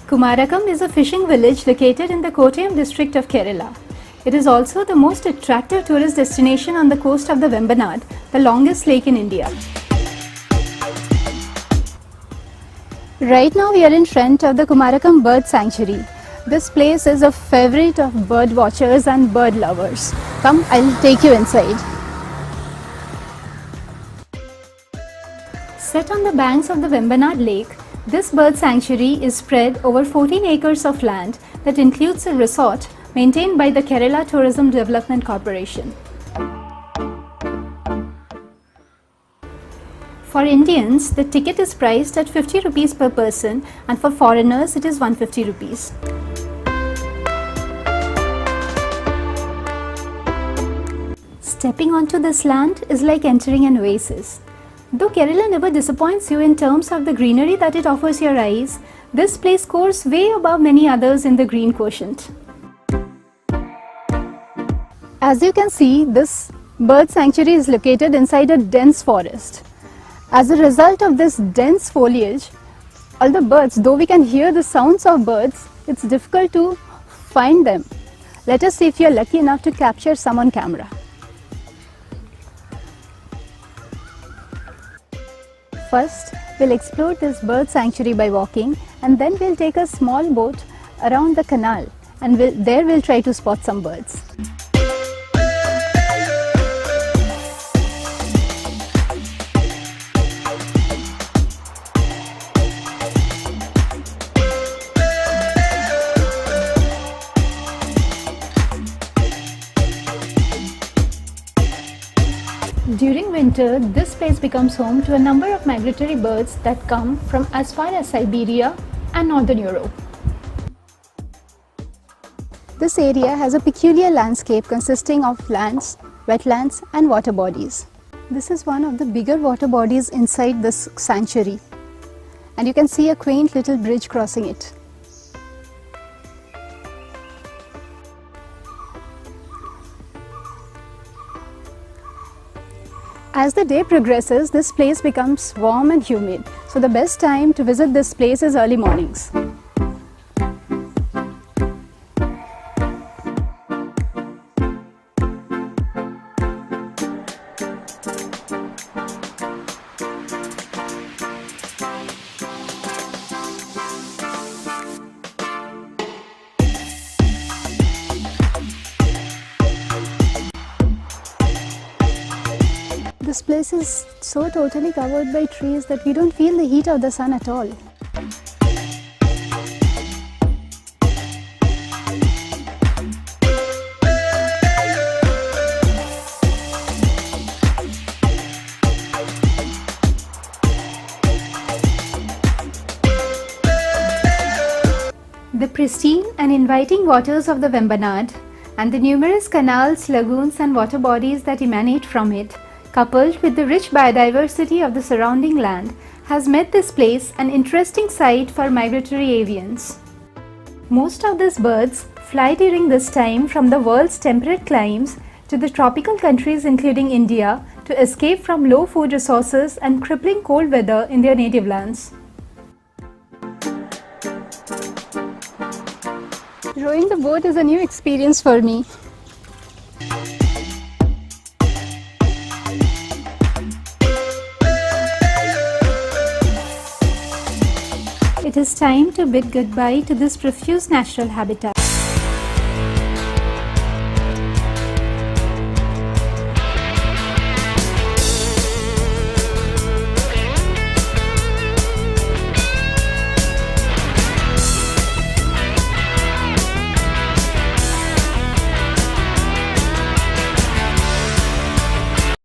Kumarakom is a fishing village located in the Kottayam district of Kerala. It is also the most attractive tourist destination on the coast of the Vembanad, the longest lake in India. Right now we are in front of the Kumarakom Bird Sanctuary. This place is a favorite of bird watchers and bird lovers. Come, I'll take you inside. Set on the banks of the Vembanad lake, this bird sanctuary is spread over 14 acres of land that includes a resort maintained by the Kerala Tourism Development Corporation. For Indians, the ticket is priced at 50 rupees per person, and for foreigners it is 150 rupees. Stepping onto this land is like entering an oasis. Though Kerala never disappoints you in terms of the greenery that it offers your eyes, this place scores way above many others in the green quotient. As you can see, this bird sanctuary is located inside a dense forest. As a result of this dense foliage, all the birds, though we can hear the sounds of birds, it's difficult to find them. Let us see if you are lucky enough to capture some on camera. First, we'll explore this bird sanctuary by walking, and then we'll take a small boat around the canal, and there we'll try to spot some birds. During winter, this place becomes home to a number of migratory birds that come from as far as Siberia and northern Europe. This area has a peculiar landscape consisting of lands, wetlands and water bodies. This is one of the bigger water bodies inside this sanctuary, and you can see a quaint little bridge crossing it. As the day progresses, this place becomes warm and humid, so the best time to visit this place is early mornings. This place is so totally covered by trees that we don't feel the heat of the sun at all. The pristine and inviting waters of the Vembanad and the numerous canals, lagoons and water bodies that emanate from it, coupled with the rich biodiversity of the surrounding land, has made this place an interesting site for migratory avians. Most of these birds fly during this time from the world's temperate climes to the tropical countries including India to escape from low food resources and crippling cold weather in their native lands. Rowing the boat is a new experience for me. It is time to bid goodbye to this profuse natural habitat.